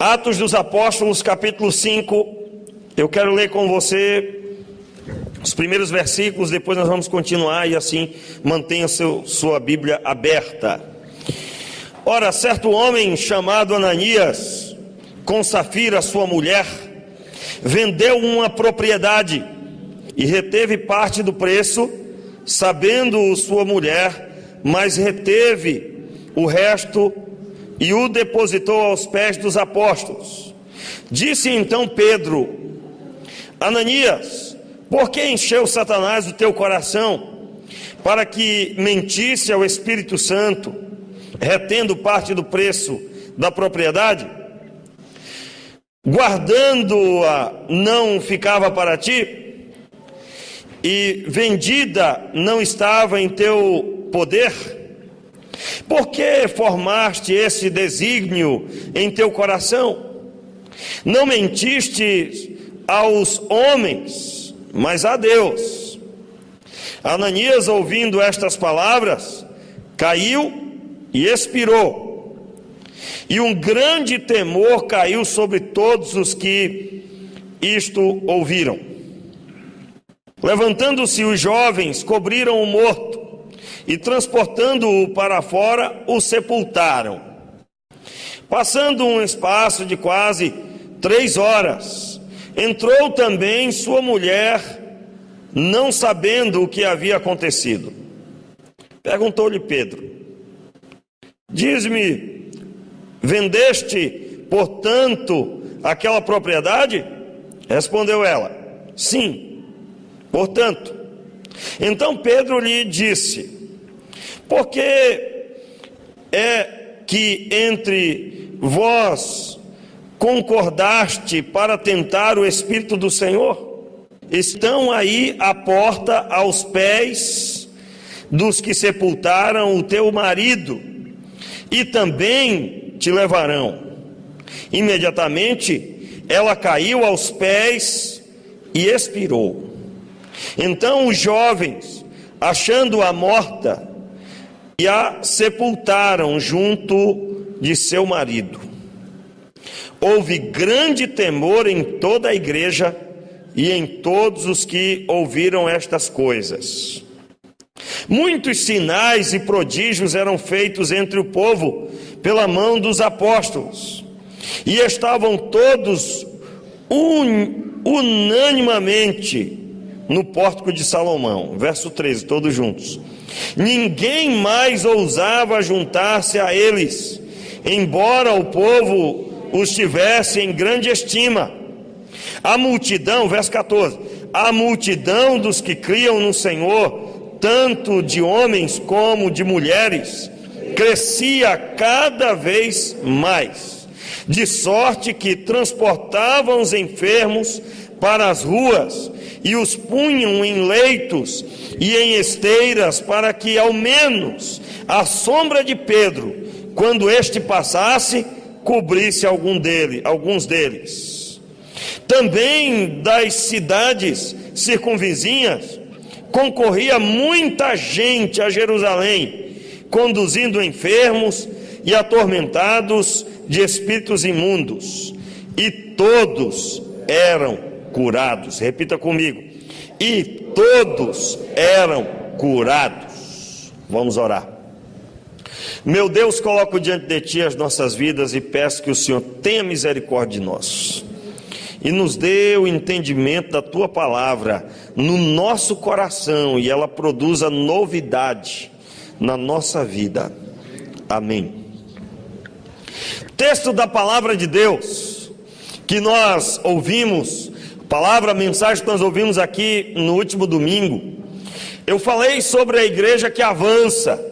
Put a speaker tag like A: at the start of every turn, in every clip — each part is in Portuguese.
A: Atos dos Apóstolos, capítulo 5, eu quero ler com você os primeiros versículos, depois nós vamos continuar e assim mantenha sua Bíblia aberta. Ora, certo homem chamado Ananias, com Safira, sua mulher, vendeu uma propriedade e reteve parte do preço, sabendo sua mulher, mas reteve o resto e o depositou aos pés dos apóstolos. Disse então Pedro: Ananias, por que encheu Satanás o teu coração, para que mentisse ao Espírito Santo, retendo parte do preço da propriedade? Guardando-a não ficava para ti, e vendida não estava em teu poder? Por que formaste esse desígnio em teu coração? Não mentiste aos homens, mas a Deus. Ananias, ouvindo estas palavras, caiu e expirou. E um grande temor caiu sobre todos os que isto ouviram. Levantando-se os jovens, cobriram o morto e, transportando-o para fora, o sepultaram. Passando um espaço de quase 3 horas, entrou também sua mulher, não sabendo o que havia acontecido. Perguntou-lhe Pedro: diz-me, vendeste, portanto, aquela propriedade? Respondeu ela: sim, portanto. Então Pedro lhe disse: por que é que entre vós concordaste para tentar o Espírito do Senhor? Estão aí à porta aos pés dos que sepultaram o teu marido, e também te levarão. Imediatamente ela caiu aos pés e expirou. Então os jovens, achando-a morta, e a sepultaram junto de seu marido. Houve grande temor em toda a igreja e em todos os que ouviram estas coisas. Muitos sinais e prodígios eram feitos entre o povo pela mão dos apóstolos, e estavam todos unanimemente no pórtico de Salomão. Verso 13, todos juntos. Ninguém mais ousava juntar-se a eles, embora o povo os tivesse em grande estima. A multidão, verso 14, a multidão dos que criam no Senhor, tanto de homens como de mulheres, crescia cada vez mais, de sorte que transportavam os enfermos para as ruas e os punham em leitos e em esteiras, para que ao menos a sombra de Pedro, quando este passasse, cobrisse alguns deles. Também das cidades circunvizinhas concorria muita gente a Jerusalém, conduzindo enfermos e atormentados de espíritos imundos, e todos eram curados. Repita comigo: e todos eram curados. Vamos orar. Meu Deus, coloco diante de Ti as nossas vidas e peço que o Senhor tenha misericórdia de nós e nos dê o entendimento da Tua palavra no nosso coração, e ela produza novidade na nossa vida. Amém. Texto da palavra de Deus que nós ouvimos, a mensagem que nós ouvimos aqui no último domingo. Eu falei sobre a igreja que avança.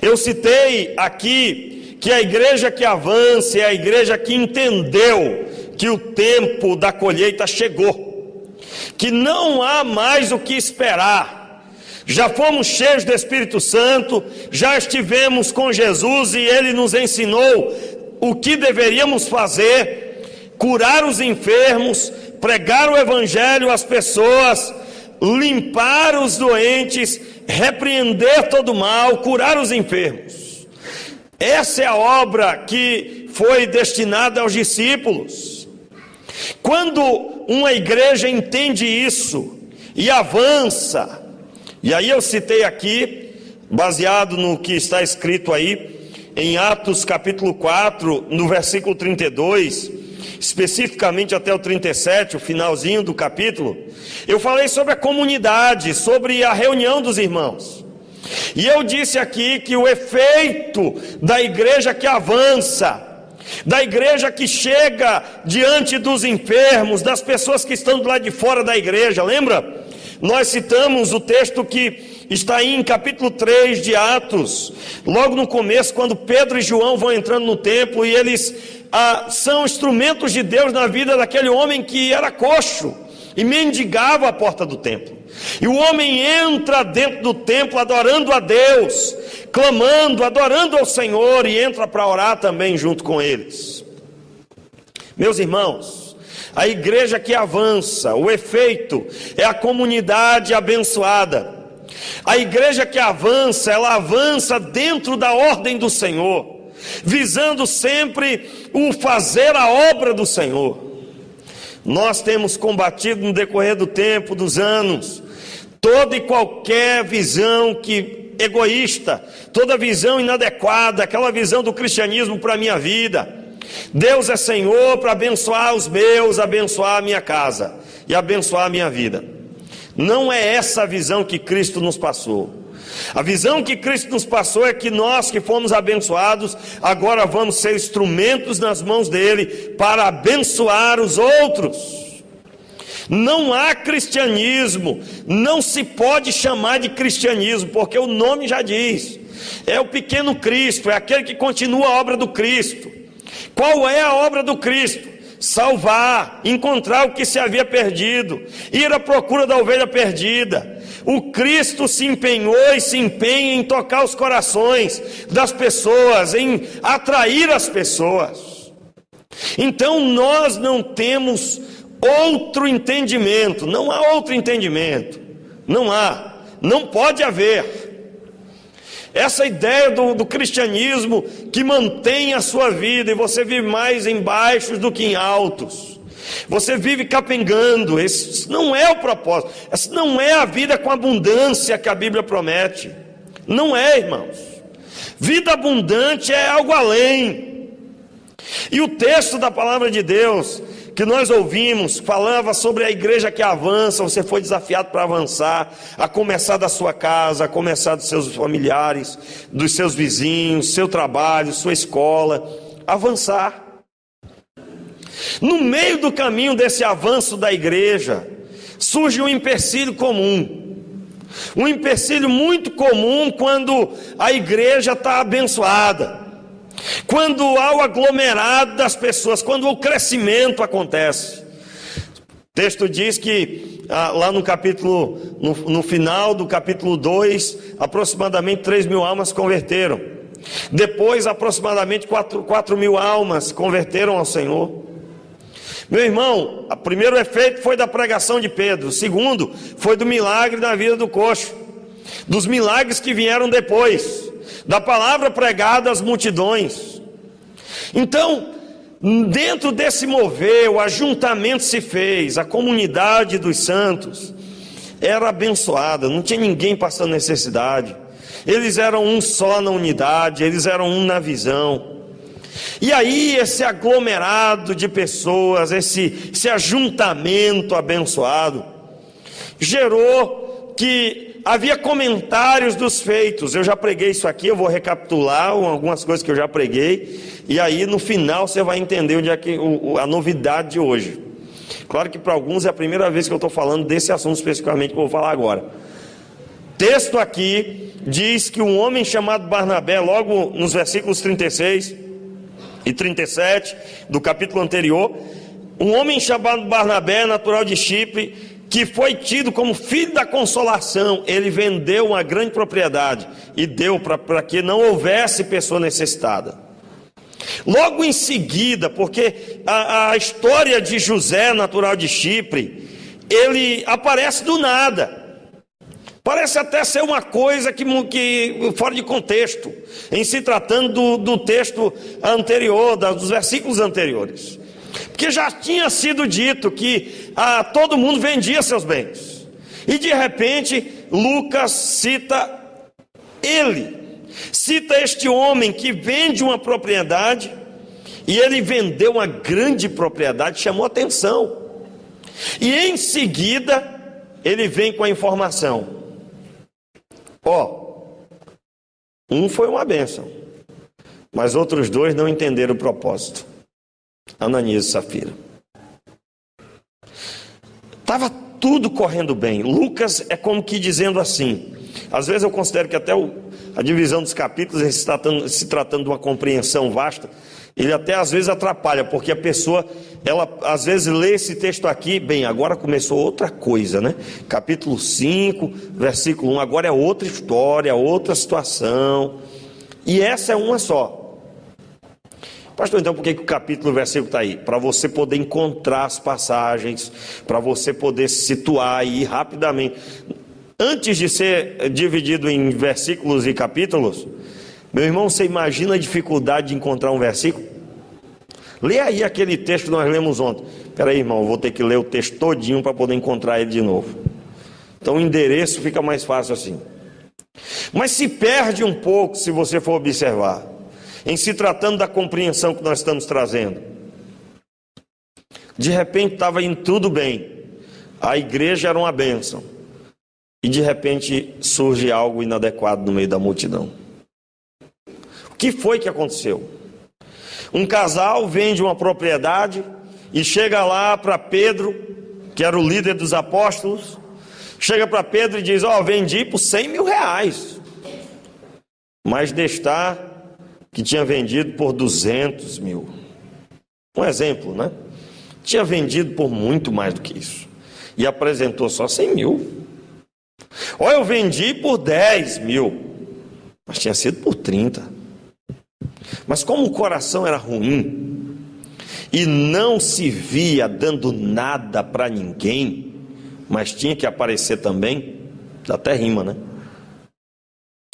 A: Eu citei aqui que a igreja que avança é a igreja que entendeu que o tempo da colheita chegou, que não há mais o que esperar. Já fomos cheios do Espírito Santo, já estivemos com Jesus e Ele nos ensinou o que deveríamos fazer: curar os enfermos, pregar o Evangelho às pessoas, limpar os doentes, repreender todo o mal, curar os enfermos. Essa é a obra que foi destinada aos discípulos. Quando uma igreja entende isso e avança, e aí eu citei aqui, baseado no que está escrito aí, em Atos capítulo 4, no versículo 32, especificamente até o 37, o finalzinho do capítulo, eu falei sobre a comunidade, sobre a reunião dos irmãos. E eu disse aqui que o efeito da igreja que avança, da igreja que chega diante dos enfermos, das pessoas que estão do lado de fora da igreja, lembra? Nós citamos o texto que está aí em capítulo 3 de Atos, logo no começo, quando Pedro e João vão entrando no templo, e eles são instrumentos de Deus na vida daquele homem que era coxo e mendigava a porta do templo. E o homem entra dentro do templo adorando a Deus, clamando, adorando ao Senhor, e entra para orar também junto com eles. Meus irmãos, a igreja que avança, o efeito é a comunidade abençoada. A igreja que avança, ela avança dentro da ordem do Senhor, visando sempre o fazer a obra do Senhor. Nós temos combatido no decorrer do tempo, dos anos, toda e qualquer visão egoísta, toda visão inadequada, aquela visão do cristianismo para a minha vida. Deus é Senhor para abençoar os meus, abençoar a minha casa e abençoar a minha vida. Não é essa a visão que Cristo nos passou. A visão que Cristo nos passou é que nós que fomos abençoados, agora vamos ser instrumentos nas mãos dele para abençoar os outros. Não há cristianismo, não se pode chamar de cristianismo, porque o nome já diz, é o pequeno Cristo, é aquele que continua a obra do Cristo. Qual é a obra do Cristo? Salvar, encontrar o que se havia perdido, ir à procura da ovelha perdida. O Cristo se empenhou e se empenha em tocar os corações das pessoas, em atrair as pessoas. Então nós não temos outro entendimento, não há outro entendimento, não pode haver. Essa ideia do cristianismo que mantém a sua vida e você vive mais em baixos do que em altos, você vive capengando, esse não é o propósito, essa não é a vida com abundância que a Bíblia promete, não é, irmãos. Vida abundante é algo além. E o texto da palavra de Deus que nós ouvimos falava sobre a igreja que avança. Você foi desafiado para avançar, a começar da sua casa, a começar dos seus familiares, dos seus vizinhos, seu trabalho, sua escola, avançar. No meio do caminho desse avanço da igreja, surge um empecilho comum, um empecilho muito comum quando a igreja está abençoada, quando há o aglomerado das pessoas, quando o crescimento acontece. O texto diz que lá no capítulo, no final do capítulo 2, aproximadamente 3.000 almas se converteram. Depois aproximadamente 4.000 almas se converteram ao Senhor. Meu irmão, o primeiro efeito foi da pregação de Pedro, o segundo foi do milagre na vida do coxo, dos milagres que vieram depois, da palavra pregada às multidões. Então, dentro desse mover, o ajuntamento se fez, a comunidade dos santos era abençoada, não tinha ninguém passando necessidade, eles eram um só na unidade, eles eram um na visão. E aí esse aglomerado de pessoas, esse ajuntamento abençoado, gerou que havia comentários dos feitos. Eu já preguei isso aqui, eu vou recapitular algumas coisas que eu já preguei, e aí no final você vai entender onde é que a novidade de hoje. Claro que para alguns é a primeira vez que eu estou falando desse assunto especificamente que eu vou falar agora. Texto aqui diz que um homem chamado Barnabé, logo nos versículos 36 e 37 do capítulo anterior, um homem chamado Barnabé, natural de Chipre, que foi tido como filho da consolação, ele vendeu uma grande propriedade e deu para que não houvesse pessoa necessitada. Logo em seguida, porque a história de José, natural de Chipre, ele aparece do nada. Parece até ser uma coisa que fora de contexto, em se tratando do texto anterior, dos versículos anteriores. Porque já tinha sido dito que todo mundo vendia seus bens. E de repente, Lucas cita este homem que vende uma propriedade, e ele vendeu uma grande propriedade, chamou atenção. E em seguida, ele vem com a informação: um foi uma bênção, mas outros dois não entenderam o propósito. Ananias e Safira. Estava tudo correndo bem. Lucas é como que dizendo assim, às vezes eu considero que até a divisão dos capítulos, se tratando de uma compreensão vasta, ele até às vezes atrapalha, porque a pessoa, ela às vezes lê esse texto aqui, bem, agora começou outra coisa, né? Capítulo 5, versículo 1, agora é outra história, outra situação, e essa é uma só. Pastor, então por que o capítulo e o versículo está aí? Para você poder encontrar as passagens, para você poder se situar aí rapidamente. Antes de ser dividido em versículos e capítulos, meu irmão, você imagina a dificuldade de encontrar um versículo? Lê aí aquele texto que nós lemos ontem. Espera aí, irmão, eu vou ter que ler o texto todinho para poder encontrar ele de novo. Então o endereço fica mais fácil assim. Mas se perde um pouco se você for observar, em se tratando da compreensão que nós estamos trazendo. De repente estava indo tudo bem, a igreja era uma bênção, e de repente surge algo inadequado no meio da multidão. O que foi que aconteceu? Um casal vende uma propriedade e chega lá para Pedro, que era o líder dos apóstolos, chega para Pedro e diz: vendi por 100 mil reais, mas está que tinha vendido por 200 mil. Um exemplo, né? Tinha vendido por muito mais do que isso, e apresentou só 100 mil. Eu vendi por 10 mil, mas tinha sido por 30. Mas como o coração era ruim, e não se via dando nada para ninguém, mas tinha que aparecer também, dá até rima, né?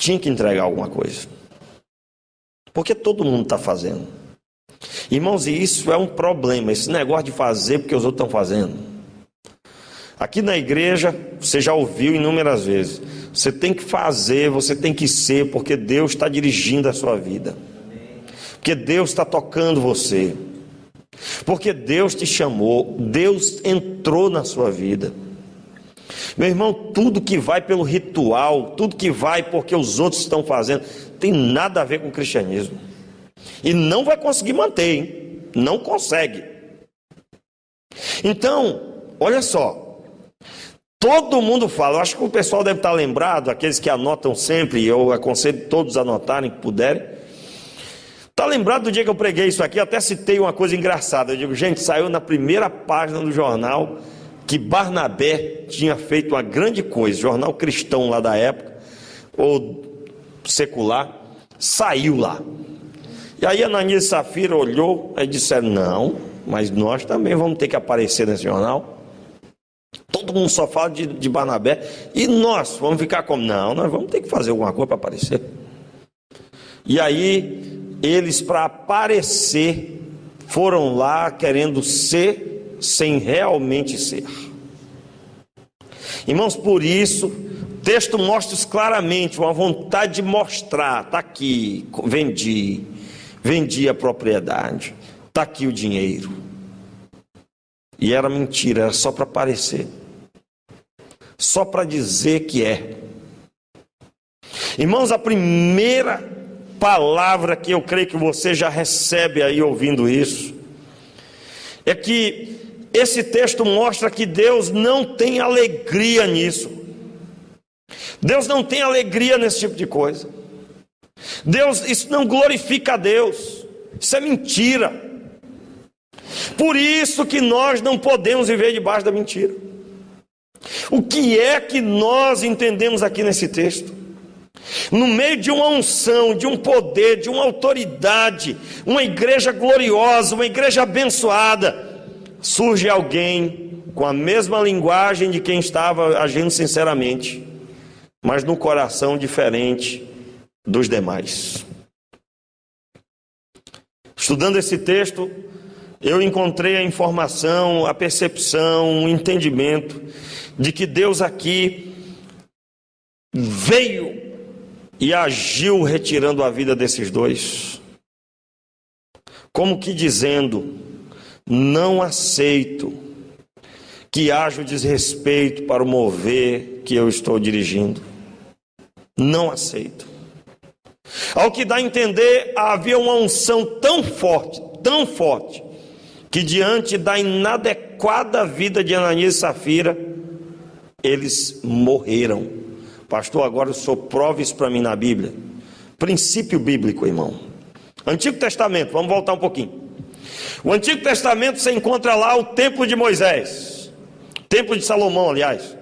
A: Tinha que entregar alguma coisa, porque todo mundo está fazendo. Irmãos, e isso é um problema, esse negócio de fazer porque os outros estão fazendo. Aqui na igreja, você já ouviu inúmeras vezes, você tem que fazer, você tem que ser, porque Deus está dirigindo a sua vida, porque Deus está tocando você, porque Deus te chamou, Deus entrou na sua vida. Meu irmão, tudo que vai pelo ritual, tudo que vai porque os outros estão fazendo, tem nada a ver com o cristianismo, e não vai conseguir manter, hein? Não consegue. Então, olha só, todo mundo fala, eu acho que o pessoal deve estar lembrado, aqueles que anotam sempre, eu aconselho todos a anotarem que puderem. Está lembrado do dia que eu preguei isso aqui? Eu até citei uma coisa engraçada. Eu digo, gente, saiu na primeira página do jornal que Barnabé tinha feito uma grande coisa, jornal cristão lá da época, ou secular, saiu lá. E aí Ananias e Safira olhou e disseram: não, mas nós também vamos ter que aparecer nesse jornal. Todo mundo só fala de Barnabé, e nós vamos ficar como? Não, nós vamos ter que fazer alguma coisa para aparecer. E aí eles, para aparecer, foram lá querendo ser sem realmente ser. Irmãos, por isso o texto mostra isso claramente, uma vontade de mostrar: está aqui, vendi a propriedade, está aqui o dinheiro. E era mentira, era só para aparecer, só para dizer que é. Irmãos, a primeira palavra que eu creio que você já recebe aí ouvindo isso, é que esse texto mostra que Deus não tem alegria nisso. Deus não tem alegria nesse tipo de coisa. Isso não glorifica a Deus, isso é mentira. Por isso que nós não podemos viver debaixo da mentira. O que é que nós entendemos aqui nesse texto? No meio de uma unção, de um poder, de uma autoridade, uma igreja gloriosa, uma igreja abençoada, surge alguém com a mesma linguagem de quem estava agindo sinceramente, mas no coração diferente dos demais. Estudando esse texto, eu encontrei a informação, a percepção, o entendimento de que Deus aqui veio e agiu retirando a vida desses dois, como que dizendo: não aceito que haja o desrespeito para o mover que eu estou dirigindo. Não aceito. Ao que dá a entender, havia uma unção tão forte, que diante da inadequada vida de Ananias e Safira, eles morreram. Pastor, agora o senhor prova isso para mim na Bíblia. Princípio bíblico, irmão. Antigo Testamento, vamos voltar um pouquinho. O Antigo Testamento, você encontra lá o templo de Moisés, templo de Salomão, aliás.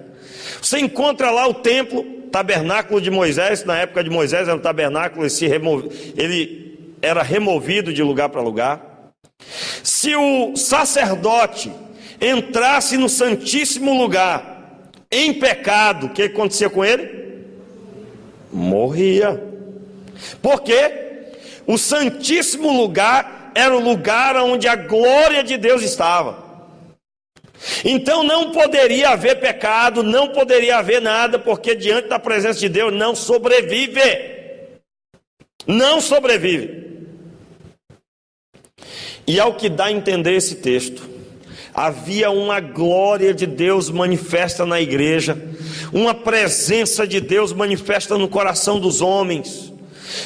A: Você encontra lá o templo, tabernáculo de Moisés. Na época de Moisés era o tabernáculo, ele era removido de lugar para lugar. Se o sacerdote entrasse no Santíssimo Lugar em pecado, o que acontecia com ele? Morria. Por quê? O Santíssimo Lugar era o lugar onde a glória de Deus estava. Então não poderia haver pecado, não poderia haver nada, porque diante da presença de Deus não sobrevive. Não sobrevive. E ao que dá a entender esse texto, havia uma glória de Deus manifesta na igreja, uma presença de Deus manifesta no coração dos homens,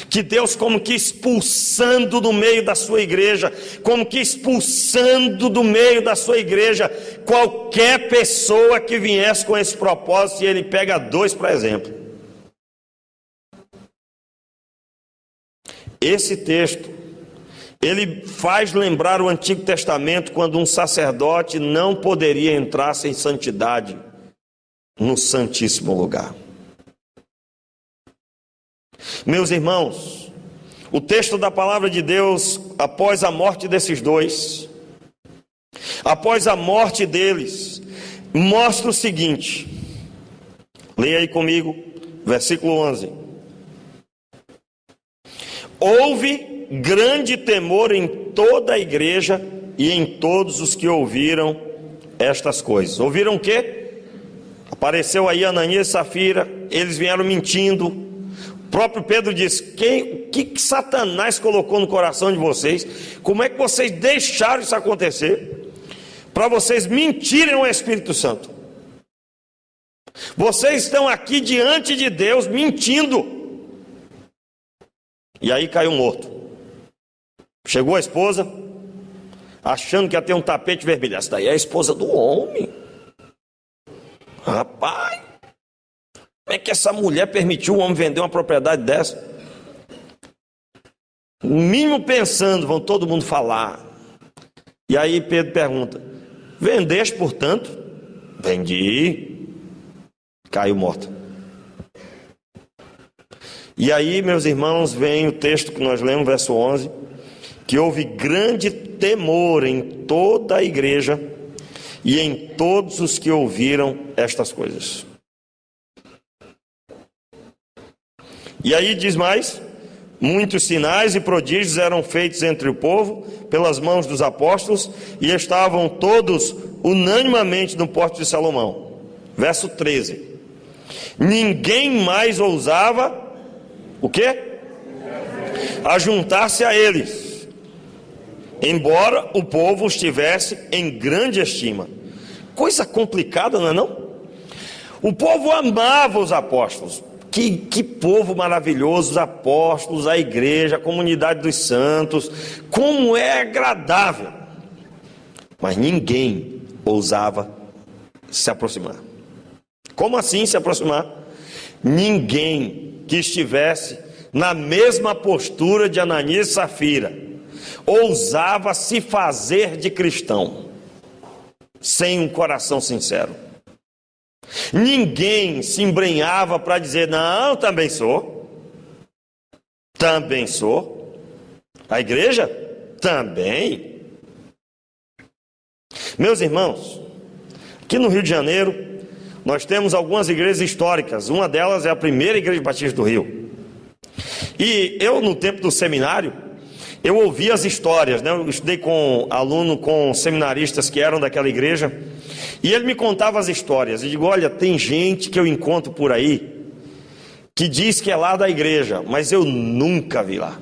A: que Deus como que expulsando do meio da sua igreja, como que expulsando do meio da sua igreja qualquer pessoa que viesse com esse propósito. E ele pega dois para exemplo. Esse texto, ele faz lembrar o Antigo Testamento, quando um sacerdote não poderia entrar sem santidade no Santíssimo Lugar. Meus irmãos, o texto da palavra de Deus, após a morte desses dois, após a morte deles, mostra o seguinte. Leia aí comigo, versículo 11. Houve grande temor em toda a igreja e em todos os que ouviram estas coisas. Ouviram o quê? Apareceu aí Ananias e Safira, eles vieram mentindo. O próprio Pedro disse: o que Satanás colocou no coração de vocês? Como é que vocês deixaram isso acontecer? Para vocês mentirem ao Espírito Santo. Vocês estão aqui diante de Deus mentindo. E aí caiu morto. Chegou a esposa, achando que ia ter um tapete vermelho. Essa daí é a esposa do homem. Rapaz, como é que essa mulher permitiu o homem vender uma propriedade dessa? O mínimo pensando, vão todo mundo falar. E aí Pedro pergunta: vendeste, portanto? Vendi. Caiu morto. E aí, meus irmãos, vem o texto que nós lemos, verso 11, que houve grande temor em toda a igreja e em todos os que ouviram estas coisas. E aí diz mais: muitos sinais e prodígios eram feitos entre o povo pelas mãos dos apóstolos, e estavam todos unanimemente no pórtico de Salomão. Verso 13. Ninguém mais ousava o quê? Ajuntar-se a eles, embora o povo estivesse em grande estima. Coisa complicada, não é não? O povo amava os apóstolos. Que povo maravilhoso, os apóstolos, a igreja, a comunidade dos santos. Como é agradável. Mas ninguém ousava se aproximar. Como assim se aproximar? Ninguém que estivesse na mesma postura de Ananias e Safira ousava se fazer de cristão sem um coração sincero. Ninguém se embrenhava para dizer: não, também sou. Também sou. A igreja? Também. Meus irmãos, aqui no Rio de Janeiro, nós temos algumas igrejas históricas. Uma delas é a primeira Igreja Batista do Rio. E eu, no tempo do seminário, eu ouvi as histórias, né? Eu estudei com aluno, com seminaristas que eram daquela igreja, e ele me contava as histórias. Eu digo, olha, tem gente que eu encontro por aí, que diz que é lá da igreja, mas eu nunca vi lá.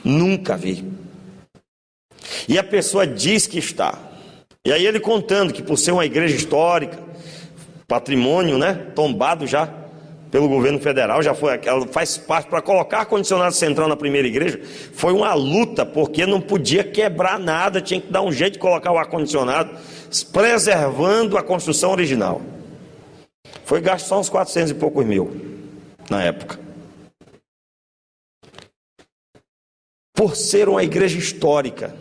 A: Nunca vi. E a pessoa diz que está. E aí ele contando que por ser uma igreja histórica, patrimônio, né, tombado já pelo governo federal, já foi, ela faz parte, para colocar ar-condicionado central na primeira igreja, foi uma luta, porque não podia quebrar nada, tinha que dar um jeito de colocar o ar-condicionado, preservando a construção original. Foi gasto só uns 400 e poucos mil, na época. Por ser uma igreja histórica,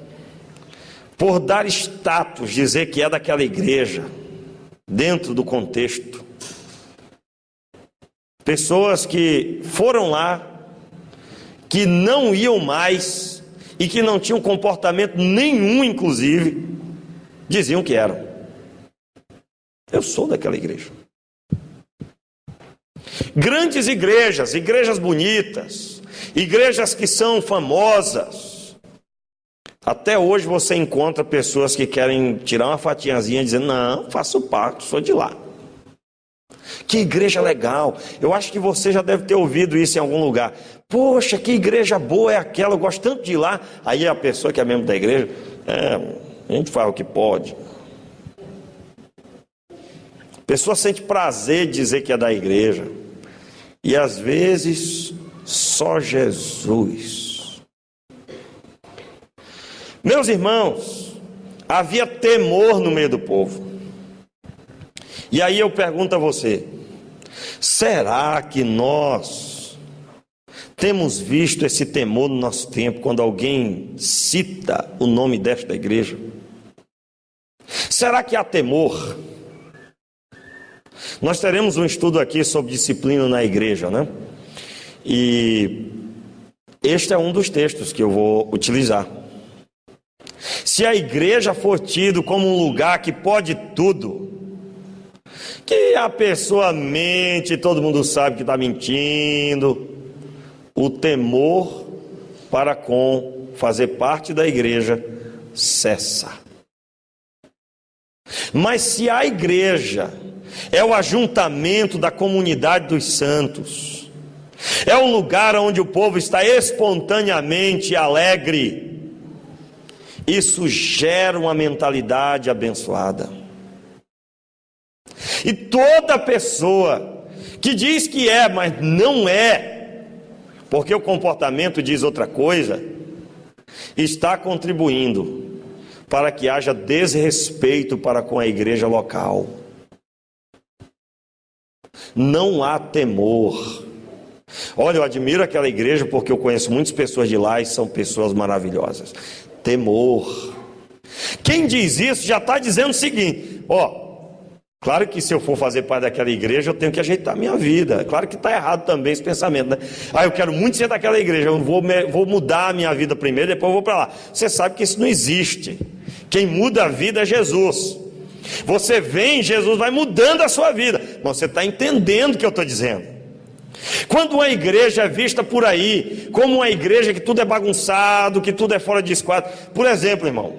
A: por dar status, dizer que é daquela igreja, dentro do contexto, pessoas que foram lá, que não iam mais e que não tinham comportamento nenhum, inclusive, diziam que eram. Eu sou daquela igreja. Grandes igrejas, igrejas bonitas, igrejas que são famosas. Até hoje você encontra pessoas que querem tirar uma fatiazinha dizendo, não, faço parte, sou de lá. Que igreja legal. Eu acho que você já deve ter ouvido isso em algum lugar. Poxa, que igreja boa é aquela, eu gosto tanto de ir lá. Aí a pessoa que é membro da igreja, a gente faz o que pode. A pessoa sente prazer de dizer que é da igreja. E às vezes, só Jesus. Meus irmãos, havia temor no meio do povo. E aí eu pergunto a você, será que nós temos visto esse temor no nosso tempo, quando alguém cita o nome desta igreja? Será que há temor? Nós teremos um estudo aqui sobre disciplina na igreja, né? E este é um dos textos que eu vou utilizar. Se a igreja for tido como um lugar que pode tudo, que a pessoa mente, todo mundo sabe que está mentindo, o temor para com fazer parte da igreja cessa. Mas se a igreja é o ajuntamento da comunidade dos santos, é um lugar onde o povo está espontaneamente alegre, isso gera uma mentalidade abençoada. E toda pessoa que diz que é, mas não é, porque o comportamento diz outra coisa, está contribuindo para que haja desrespeito para com a igreja local. Não há temor. Olha, eu admiro aquela igreja porque eu conheço muitas pessoas de lá e são pessoas maravilhosas. Temor. Quem diz isso já está dizendo o seguinte, claro que se eu for fazer parte daquela igreja, eu tenho que ajeitar a minha vida. Claro que está errado também esse pensamento, né? Eu quero muito ser daquela igreja, eu vou mudar a minha vida primeiro, depois eu vou para lá. Você sabe que isso não existe. Quem muda a vida é Jesus. Você vem, Jesus vai mudando a sua vida. Mas você está entendendo o que eu estou dizendo. Quando uma igreja é vista por aí como uma igreja que tudo é bagunçado, que tudo é fora de esquadro. Por exemplo, irmão,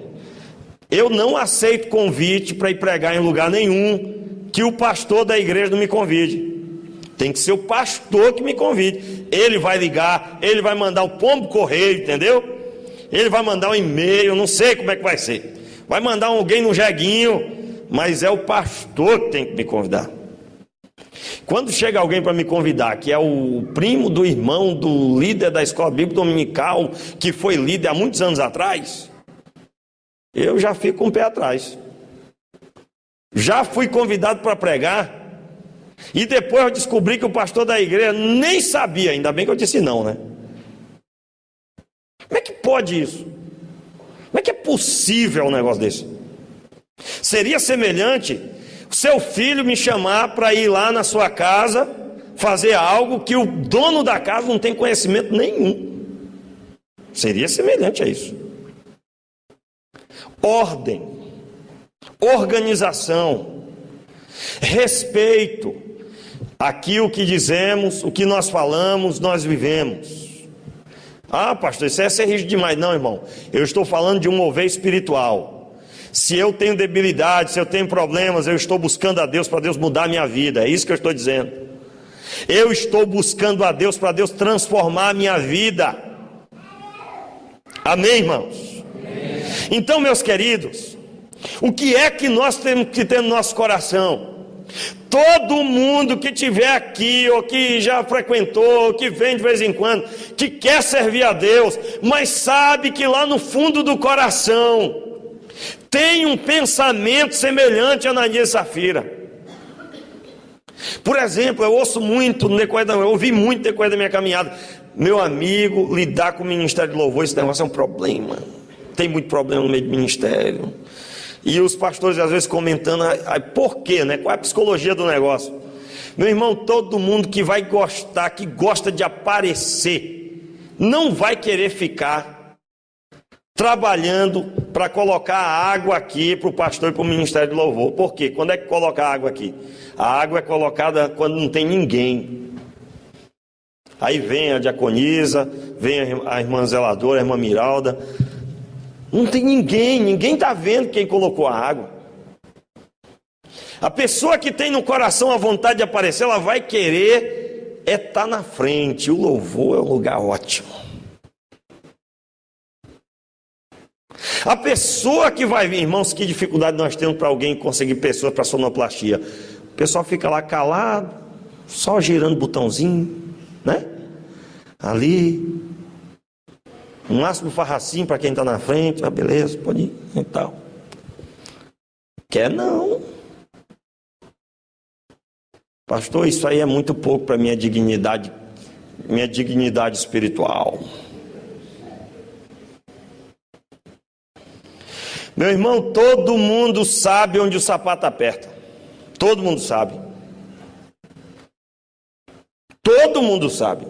A: eu não aceito convite para ir pregar em lugar nenhum que o pastor da igreja não me convide. Tem que ser o pastor que me convide. Ele vai ligar, ele vai mandar o pombo correio, entendeu? Ele vai mandar um e-mail, não sei como é que vai ser. Vai mandar alguém no jeguinho, mas é o pastor que tem que me convidar. Quando chega alguém para me convidar, que é o primo do irmão do líder da escola bíblica dominical, que foi líder há muitos anos atrás, eu já fico com o pé atrás. Já fui convidado para pregar, e depois eu descobri que o pastor da igreja nem sabia, ainda bem que eu disse não, né? Como é que pode isso? Como é que é possível um negócio desse? Seria semelhante o seu filho me chamar para ir lá na sua casa fazer algo que o dono da casa não tem conhecimento nenhum. Seria semelhante a isso. Ordem, organização. respeito. Aqui o que dizemos, o que nós falamos, nós vivemos. Ah, pastor, isso é ser rígido demais. Não, irmão, eu estou falando de um mover espiritual. Se eu tenho debilidade, se eu tenho problemas, eu estou buscando a Deus para Deus mudar a minha vida. É isso que eu estou dizendo. Eu estou buscando a Deus para Deus transformar a minha vida. Amém, irmãos? Amém. Então, meus queridos, o que é que nós temos que ter no nosso coração? Todo mundo que estiver aqui, ou que já frequentou, ou que vem de vez em quando, que quer servir a Deus, mas sabe que lá no fundo do coração tem um pensamento semelhante a Ananias e Safira. Por exemplo, eu ouvi muito no decorrer da minha caminhada, meu amigo, lidar com o ministério de louvor, esse negócio é um problema. Tem muito problema no meio do ministério. E os pastores às vezes comentando, por quê, né? Qual é a psicologia do negócio? Meu irmão, todo mundo que vai gostar, que gosta de aparecer, não vai querer ficar trabalhando para colocar a água aqui para o pastor e para o ministério de louvor. Por quê? Quando é que coloca a água aqui? A água é colocada quando não tem ninguém. Aí vem a diaconisa, vem a irmã zeladora, a irmã Miralda. Não tem ninguém está vendo quem colocou a água. A pessoa que tem no coração a vontade de aparecer, ela vai querer estar na frente. O louvor é um lugar ótimo. A pessoa que vai vir, irmãos, que dificuldade nós temos para alguém conseguir pessoas para sonoplastia. O pessoal fica lá calado, só girando o botãozinho, né? Ali. No máximo farracinho para quem está na frente. Ah, beleza, pode ir e tal. Quer não. Pastor, isso aí é muito pouco para minha dignidade espiritual. Meu irmão, todo mundo sabe onde o sapato aperta. Todo mundo sabe. Todo mundo sabe.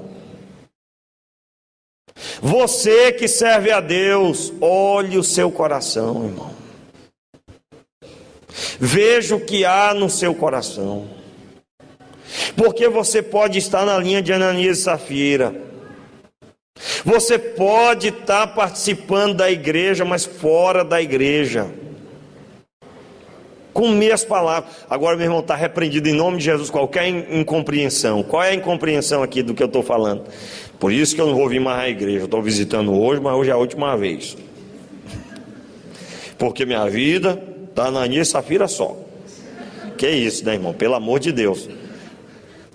A: Você que serve a Deus, olhe o seu coração, irmão. Veja o que há no seu coração. Porque você pode estar na linha de Ananias e Safira. Você pode estar participando da igreja, mas fora da igreja. Com meias palavras. Agora, meu irmão, está repreendido em nome de Jesus qualquer incompreensão. Qual é a incompreensão aqui do que eu estou falando? Por isso que eu não vou vir mais à igreja. Eu estou visitando hoje, mas hoje é a última vez. Porque minha vida está na Ananias e Safira só. Que isso, né, irmão? Pelo amor de Deus.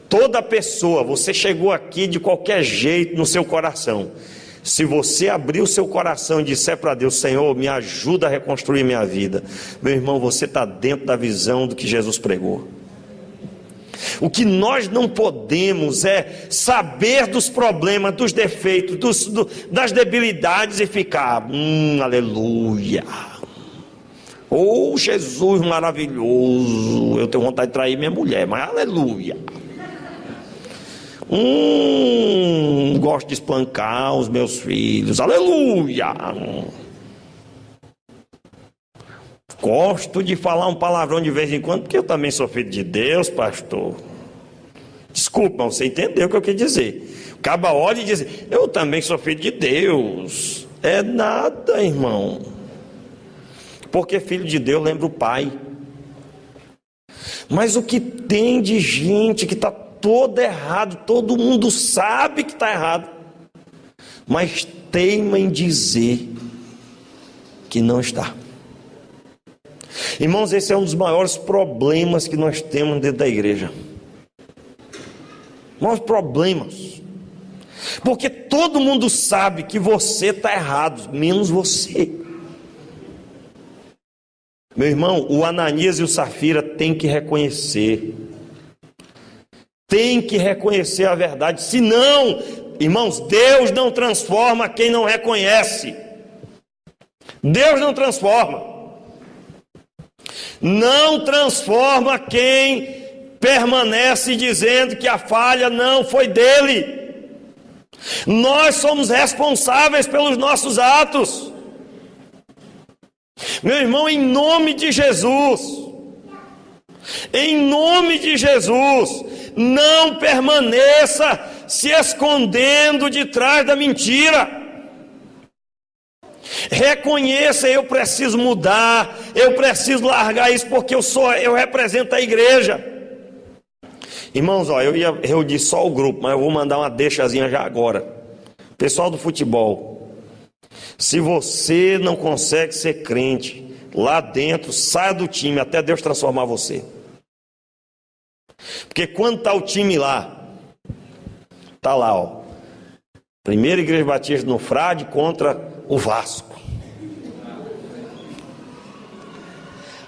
A: Toda pessoa, você chegou aqui de qualquer jeito no seu coração. Se você abrir o seu coração e disser para Deus, Senhor, me ajuda a reconstruir minha vida. Meu irmão, você está dentro da visão do que Jesus pregou. O que nós não podemos é saber dos problemas, dos defeitos, das debilidades e ficar, aleluia. Oh, Jesus maravilhoso. Eu tenho vontade de trair minha mulher, mas aleluia. Gosto de espancar os meus filhos, aleluia. Gosto de falar um palavrão de vez em quando, porque eu também sou filho de Deus, pastor. Desculpa, mas você entendeu o que eu quis dizer. O caba olha e diz, eu também sou filho de Deus. É nada, irmão. Porque filho de Deus lembra o pai. Mas o que tem de gente que está todo errado, todo mundo sabe que está errado, mas teima em dizer que não está. Irmãos, esse é um dos maiores problemas que nós temos dentro da igreja. Maiores problemas. Porque todo mundo sabe que você está errado, menos você. Meu irmão, o Ananias e o Safira têm que reconhecer. Tem que reconhecer a verdade. Senão, irmãos, Deus não transforma quem não reconhece. Deus não transforma. Não transforma quem permanece dizendo que a falha não foi dele. Nós somos responsáveis pelos nossos atos. Meu irmão, em nome de Jesus, Em nome de Jesus, não permaneça se escondendo de trás da mentira. Reconheça: eu preciso mudar, eu preciso largar isso, porque eu represento a igreja. Irmãos, eu ia reunir só o grupo, mas eu vou mandar uma deixazinha já agora. Pessoal do futebol, se você não consegue ser crente lá dentro, saia do time até Deus transformar você. Porque quando está o time lá, está lá, Primeira Igreja Batista no Frade contra o Vasco.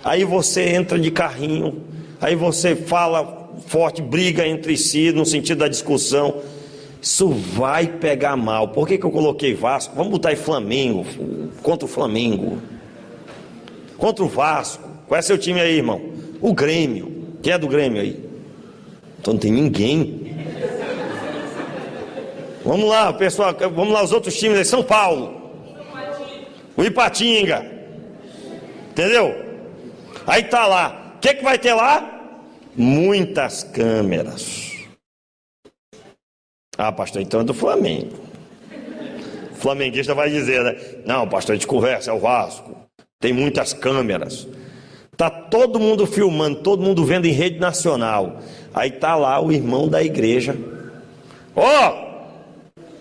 A: Aí você entra de carrinho, aí você fala forte, briga entre si no sentido da discussão. Isso vai pegar mal. Por que eu coloquei Vasco? Vamos botar aí Flamengo, contra o Flamengo, contra o Vasco. Qual é seu time aí, irmão? O Grêmio. Quem é do Grêmio aí? Então não tem ninguém. Vamos lá, pessoal, vamos lá, os outros times aí. São Paulo, o Ipatinga, entendeu? Aí tá lá, o que vai ter lá? Muitas câmeras. Ah, pastor, então é do Flamengo. O flamenguista vai dizer, né? Não, pastor, a gente conversa, é o Vasco. Tem muitas câmeras. Tá todo mundo filmando, todo mundo vendo em rede nacional. Aí tá lá o irmão da igreja.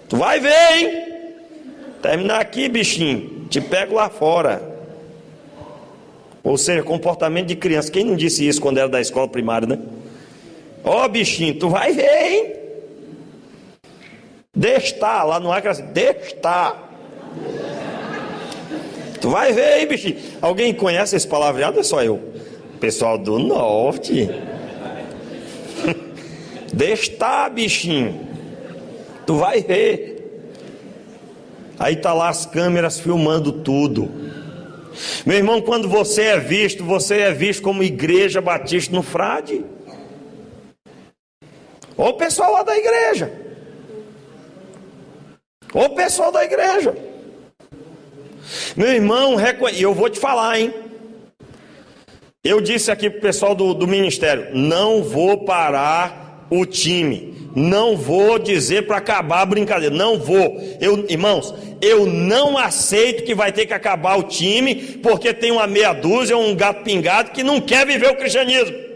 A: Tu vai ver, hein? Terminar aqui, bichinho, te pego lá fora. Ou seja, comportamento de criança. Quem não disse isso quando era da escola primária, né? Bichinho, tu vai ver, hein? Destar, lá no Acre, destar. Tu vai ver, hein, bichinho? Alguém conhece esse palavreado ou é só eu? Pessoal do norte. Destar, bichinho. Tu vai ver. Aí tá lá as câmeras filmando tudo. Meu irmão, quando você é visto como Igreja Batista no Frade. Ou o pessoal lá da igreja. Ou o pessoal da igreja. Meu irmão, e eu vou te falar, hein? Eu disse aqui pro pessoal do ministério: não vou parar o time. Não vou dizer para acabar a brincadeira. Não vou. Irmãos, eu não aceito que vai ter que acabar o time porque tem uma meia dúzia, um gato pingado que não quer viver o cristianismo.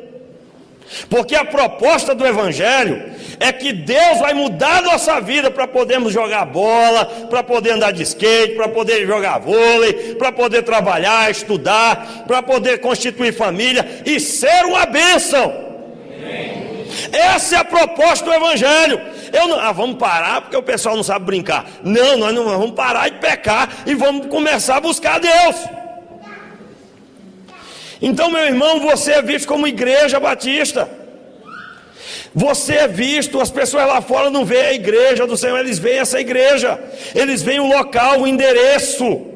A: Porque a proposta do Evangelho é que Deus vai mudar a nossa vida para podermos jogar bola, para poder andar de skate, para poder jogar vôlei, para poder trabalhar, estudar, para poder constituir família e ser uma bênção. Essa é a proposta do Evangelho. Vamos parar porque o pessoal não sabe brincar. Não, nós não vamos parar de pecar e vamos começar a buscar Deus. Então, meu irmão, você é visto como Igreja Batista. Você é visto, as pessoas lá fora não veem a igreja do Senhor, eles veem essa igreja, eles veem o local, o endereço.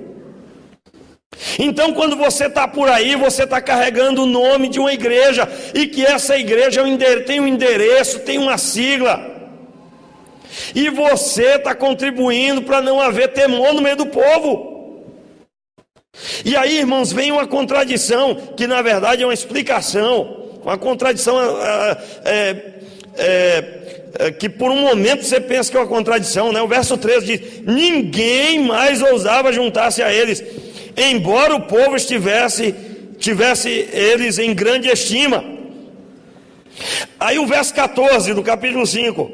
A: Então, quando você está por aí, você está carregando o nome de uma igreja, e que essa igreja tem um endereço, tem uma sigla, e você está contribuindo para não haver temor no meio do povo. E aí, irmãos, vem uma contradição, que na verdade é uma explicação, uma contradição que por um momento você pensa que é uma contradição, né? O verso 13 diz: ninguém mais ousava juntar-se a eles, embora o povo tivesse eles em grande estima. Aí o verso 14 do capítulo 5: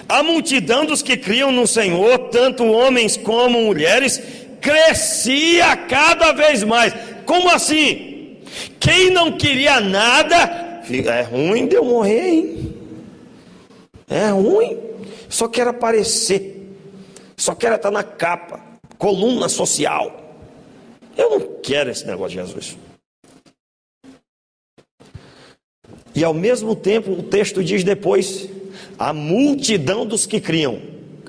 A: a multidão dos que criam no Senhor, tanto homens como mulheres, crescia cada vez mais. Como assim? Quem não queria nada, é ruim de eu morrer, hein? É ruim, só quero aparecer, só quero estar na capa, coluna social. Eu não quero esse negócio de Jesus. E ao mesmo tempo o texto diz depois: a multidão dos que criam,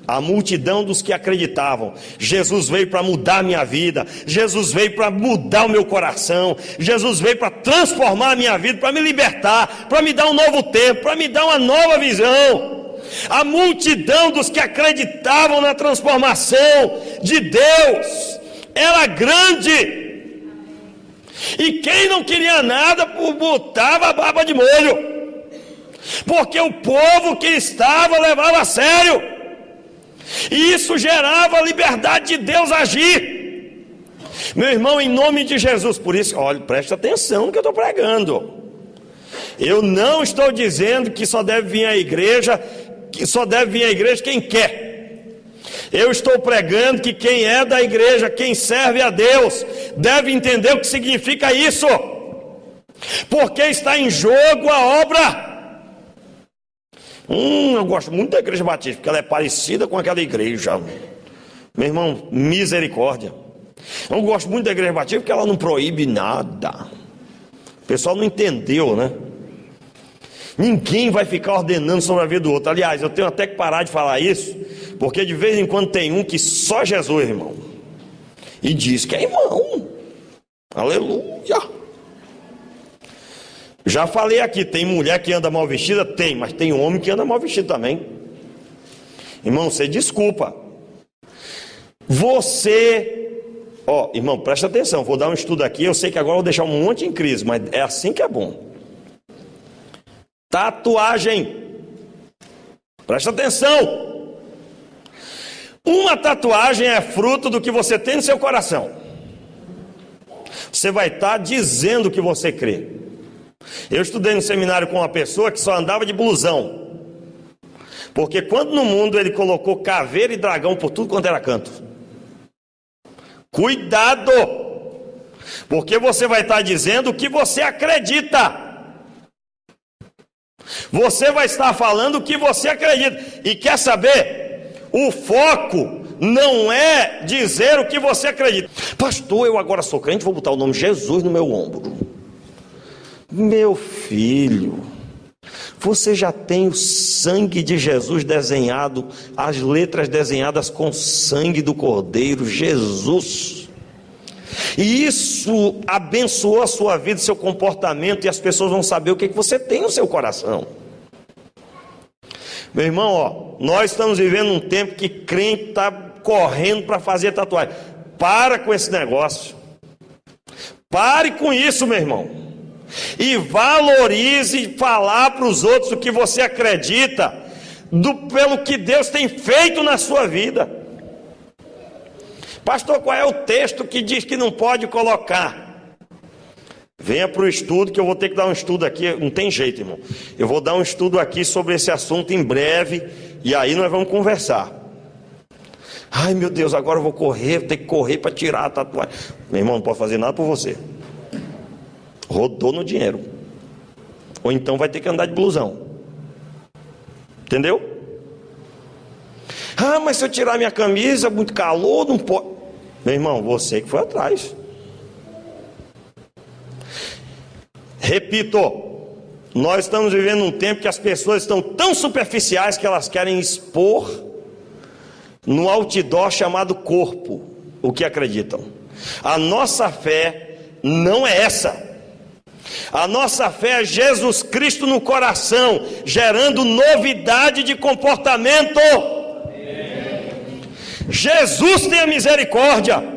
A: a multidão dos que acreditavam. Jesus veio para mudar a minha vida, Jesus veio para mudar o meu coração, Jesus veio para transformar a minha vida, para me libertar, para me dar um novo tempo, para me dar uma nova visão. A multidão dos que acreditavam na transformação de Deus era grande. E quem não queria nada, botava a barba de molho. Porque o povo que estava levava a sério. E isso gerava a liberdade de Deus agir. Meu irmão, em nome de Jesus, por isso, olha, preste atenção no que eu estou pregando. Eu não estou dizendo que só deve vir à igreja, quem quer. Eu estou pregando que quem é da igreja, quem serve a Deus, deve entender o que significa isso. Porque está em jogo a obra. Eu gosto muito da igreja batista, porque ela é parecida com aquela igreja. Meu irmão, misericórdia. Eu gosto muito da igreja batista, porque ela não proíbe nada. O pessoal não entendeu, né? Ninguém vai ficar ordenando sobre a vida do outro. Aliás, eu tenho até que parar de falar isso, porque de vez em quando tem um que só Jesus, irmão, e diz que é irmão. Aleluia. Já falei aqui, tem mulher que anda mal vestida? Tem, mas tem homem que anda mal vestido também. Irmão, você desculpa. Irmão, presta atenção, vou dar um estudo aqui, eu sei que agora eu vou deixar um monte em crise, mas é assim que é bom. Tatuagem. Presta atenção. Uma tatuagem é fruto do que você tem no seu coração. Você vai estar dizendo o que você crê. Eu estudei no seminário com uma pessoa que só andava de blusão. Porque quando no mundo ele colocou caveira e dragão por tudo quanto era canto. Cuidado! Porque você vai estar dizendo o que você acredita. Você vai estar falando o que você acredita. E quer saber? O foco não é dizer o que você acredita. Pastor, eu agora sou crente, vou botar o nome Jesus no meu ombro. Meu filho, você já tem o sangue de Jesus desenhado, as letras desenhadas com sangue do Cordeiro, Jesus. E isso abençoou a sua vida, seu comportamento, e as pessoas vão saber o que você tem no seu coração. Meu irmão, nós estamos vivendo um tempo que crente está correndo para fazer tatuagem. Para com esse negócio. Pare com isso, meu irmão. E valorize falar para os outros o que você acredita, pelo que Deus tem feito na sua vida. Pastor, qual é o texto que diz que não pode colocar? Venha para o estudo, que eu vou ter que dar um estudo aqui, não tem jeito, irmão. Eu vou dar um estudo aqui sobre esse assunto em breve, e aí nós vamos conversar. Ai meu Deus, agora eu vou correr, vou ter que correr para tirar a tatuagem. Meu irmão, não pode fazer nada por você. Rodou no dinheiro. Ou então vai ter que andar de blusão. Entendeu? Ah, mas se eu tirar minha camisa, muito calor, não pode. Meu irmão, você que foi atrás. Repito, nós estamos vivendo um tempo que as pessoas estão tão superficiais que elas querem expor no outdoor chamado corpo o que acreditam. A nossa fé não é essa. A nossa fé é Jesus Cristo no coração, gerando novidade de comportamento. Jesus tenha misericórdia.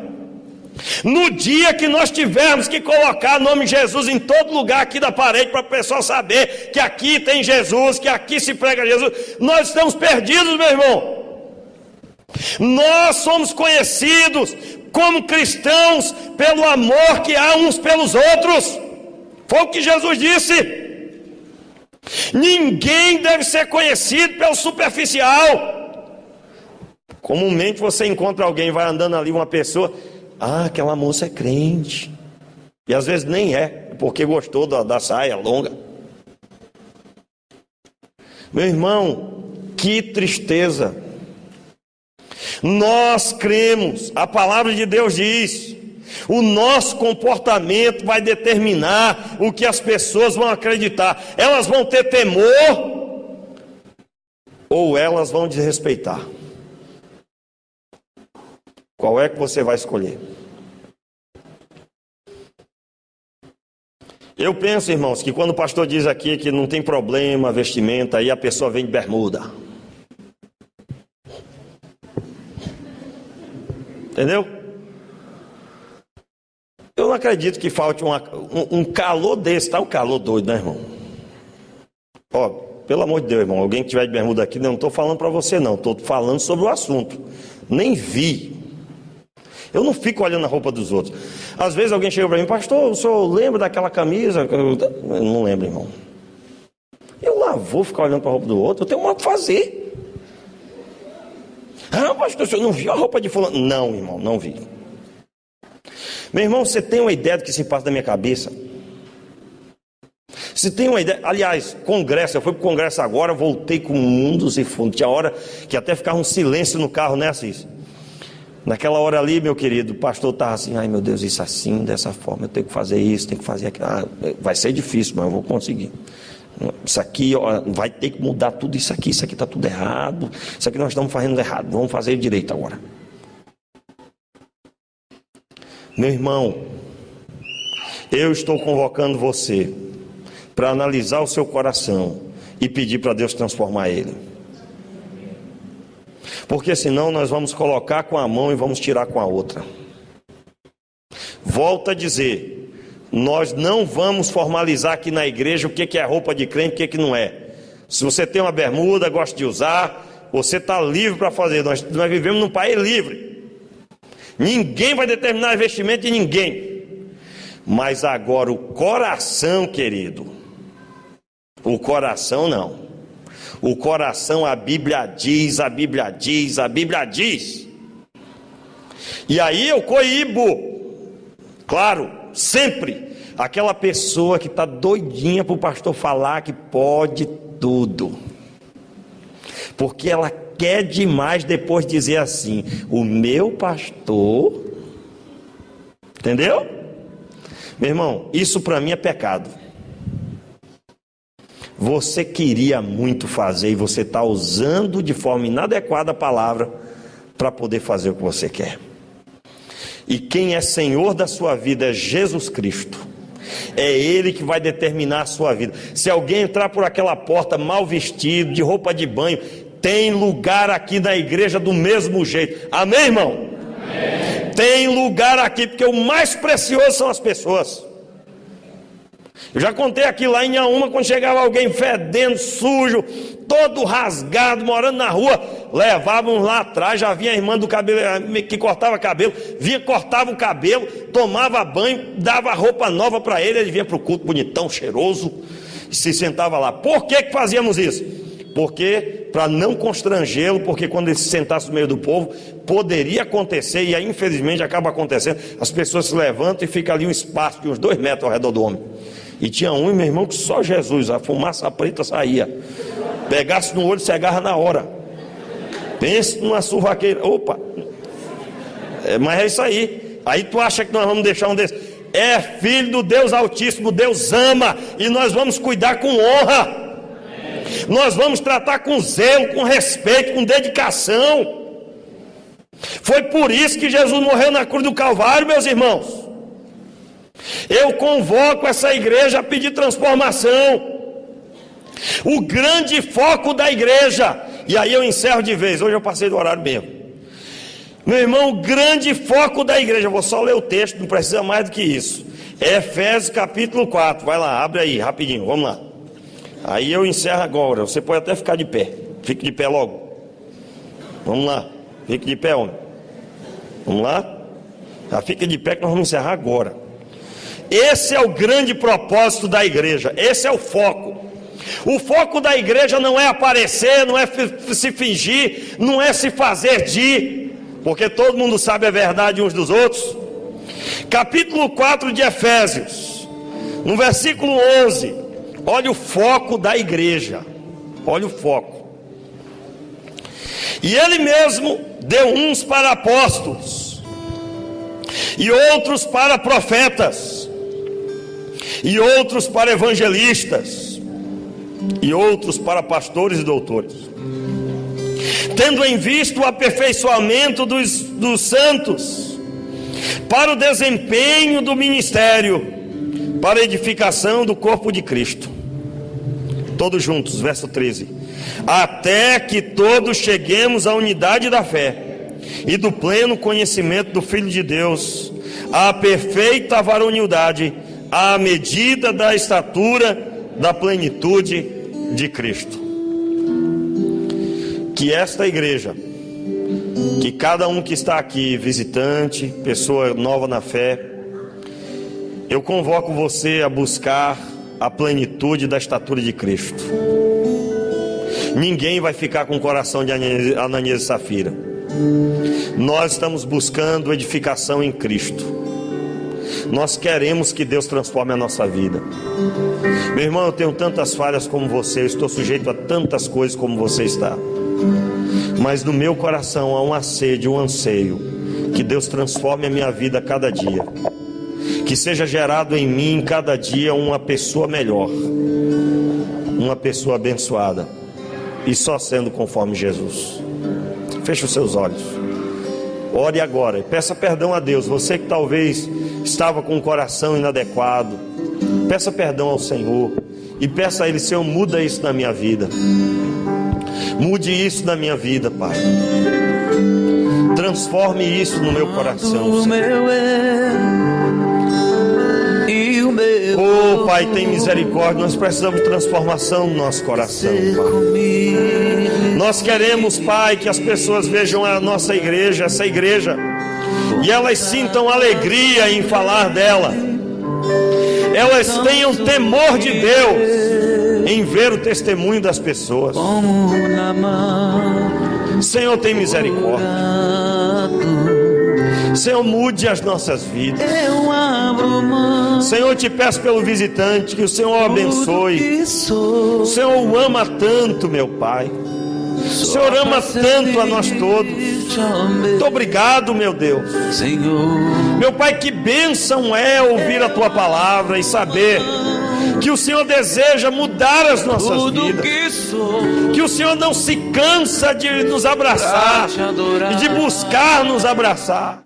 A: No dia que nós tivermos que colocar o nome de Jesus em todo lugar aqui da parede, para o pessoal saber que aqui tem Jesus, que aqui se prega Jesus, nós estamos perdidos, meu irmão. Nós somos conhecidos como cristãos pelo amor que há uns pelos outros. Foi o que Jesus disse. Ninguém deve ser conhecido pelo superficial. Comumente você encontra alguém, vai andando ali, uma pessoa, aquela moça é crente. E às vezes nem é, porque gostou da saia longa. Meu irmão, que tristeza. Nós cremos, a palavra de Deus diz, o nosso comportamento vai determinar o que as pessoas vão acreditar. Elas vão ter temor ou elas vão desrespeitar. Qual é que você vai escolher? Eu penso, irmãos, que quando o pastor diz aqui que não tem problema vestimenta, aí a pessoa vem de bermuda. Entendeu? Eu não acredito que falte um calor desse, tá? Um calor doido, né, irmão? Ó, pelo amor de Deus, irmão, alguém que tiver de bermuda aqui, não estou falando para você não, estou falando sobre o assunto. Nem vi. Eu não fico olhando a roupa dos outros. Às vezes alguém chega para mim, pastor, o senhor lembra daquela camisa? Eu não lembro, irmão. Eu lá vou ficar olhando para a roupa do outro, eu tenho uma a fazer. Ah, pastor, o senhor não viu a roupa de fulano? Não, irmão, não vi. Meu irmão, você tem uma ideia do que se passa na minha cabeça? Você tem uma ideia? Aliás, congresso, eu fui para o congresso agora, voltei com mundos e fundos. Tinha hora que até ficava um silêncio no carro, né, Assis? Naquela hora ali, meu querido, o pastor estava assim, ai meu Deus, isso assim, dessa forma, eu tenho que fazer isso, tenho que fazer aquilo. Ah, vai ser difícil, mas eu vou conseguir. Isso aqui, ó, vai ter que mudar tudo isso aqui está tudo errado, isso aqui nós estamos fazendo errado, vamos fazer direito agora. Meu irmão, eu estou convocando você para analisar o seu coração e pedir para Deus transformar ele. Porque senão nós vamos colocar com a mão e vamos tirar com a outra. Volto a dizer, nós não vamos formalizar aqui na igreja o que é roupa de crente e o que não é. Se você tem uma bermuda, gosta de usar, você está livre para fazer. Nós vivemos num país livre. Ninguém vai determinar o vestimento de ninguém. Mas agora o coração, querido, o coração não. O coração, a Bíblia diz, a Bíblia diz, a Bíblia diz. E aí eu coíbo, claro, sempre, aquela pessoa que está doidinha para o pastor falar que pode tudo. Porque ela quer demais depois dizer assim, o meu pastor, entendeu? Meu irmão, isso para mim é pecado. Você queria muito fazer e você está usando de forma inadequada a palavra para poder fazer o que você quer. E quem é Senhor da sua vida é Jesus Cristo. É Ele que vai determinar a sua vida. Se alguém entrar por aquela porta mal vestido, de roupa de banho, tem lugar aqui na igreja do mesmo jeito. Amém, irmão? Amém. Tem lugar aqui, porque o mais precioso são as pessoas. Eu já contei aqui lá em Inhaúma, quando chegava alguém fedendo, sujo, todo rasgado, morando na rua, levavam lá atrás, já vinha a irmã do cabelo, que cortava cabelo, vinha, cortava o cabelo, tomava banho, dava roupa nova para ele vinha para o culto bonitão, cheiroso, e se sentava lá. Por que fazíamos isso? Porque, para não constrangê-lo, porque quando ele se sentasse no meio do povo, poderia acontecer, e aí infelizmente acaba acontecendo, as pessoas se levantam e fica ali um espaço de uns 2 metros ao redor do homem. E tinha um, meu irmão, que só Jesus, a fumaça preta saía. Pegasse no olho, cegava na hora. Pense numa survaqueira. Opa! Mas é isso aí. Aí tu acha que nós vamos deixar um desses? É filho do Deus Altíssimo, Deus ama, e nós vamos cuidar com honra. Nós vamos tratar com zelo, com respeito, com dedicação. Foi por isso que Jesus morreu na cruz do Calvário, meus irmãos. Eu convoco essa igreja a pedir transformação. O grande foco da igreja, e aí eu encerro de vez, hoje eu passei do horário mesmo. Meu irmão, o grande foco da igreja, eu vou só ler o texto, não precisa mais do que isso. Efésios capítulo 4, vai lá, abre aí, rapidinho, vamos lá. Aí eu encerro agora, você pode até ficar de pé, fique de pé logo. Vamos lá, fique de pé, homem. Vamos lá? Já fica de pé que nós vamos encerrar agora. Esse é o grande propósito da igreja, esse é o foco. O foco da igreja não é aparecer, não é se fingir, não é se fazer de, porque todo mundo sabe a verdade uns dos outros. Capítulo 4 de Efésios, no versículo 11, olha o foco da igreja, olha o foco. E ele mesmo deu uns para apóstolos, e outros para profetas, e outros para evangelistas, e outros para pastores e doutores, tendo em vista o aperfeiçoamento dos santos, para o desempenho do ministério, para a edificação do corpo de Cristo. Todos juntos, verso 13. Até que todos cheguemos à unidade da fé e do pleno conhecimento do Filho de Deus, à perfeita varonilidade, à medida da estatura da plenitude de Cristo. Que esta igreja, que cada um que está aqui, visitante, pessoa nova na fé, eu convoco você a buscar a plenitude da estatura de Cristo. Ninguém vai ficar com o coração de Ananias e Safira. Nós estamos buscando edificação em Cristo. Nós queremos que Deus transforme a nossa vida. Meu irmão, eu tenho tantas falhas como você, eu estou sujeito a tantas coisas como você está. Mas no meu coração há uma sede, um anseio, que Deus transforme a minha vida a cada dia. Que seja gerado em mim cada dia uma pessoa melhor, uma pessoa abençoada, e só sendo conforme Jesus. Feche os seus olhos, ore agora e peça perdão a Deus. Você que talvez estava com o coração inadequado, peça perdão ao Senhor e peça a Ele: Senhor, muda isso na minha vida, mude isso na minha vida, Pai. Transforme isso no meu coração, Senhor. Oh, Pai, tem misericórdia. Nós precisamos de transformação no nosso coração, Pai. Nós queremos, Pai, que as pessoas vejam a nossa igreja, essa igreja, e elas sintam alegria em falar dela. Elas tenham temor de Deus em ver o testemunho das pessoas. Senhor, tem misericórdia. Senhor, mude as nossas vidas. Senhor, eu te peço pelo visitante, que o Senhor o abençoe. O Senhor o ama tanto, meu Pai. O Senhor ama tanto a nós todos. Muito obrigado, meu Deus. Meu Pai, que bênção é ouvir a Tua palavra e saber que o Senhor deseja mudar as nossas vidas, que o Senhor não se cansa de nos abraçar e de buscar nos abraçar.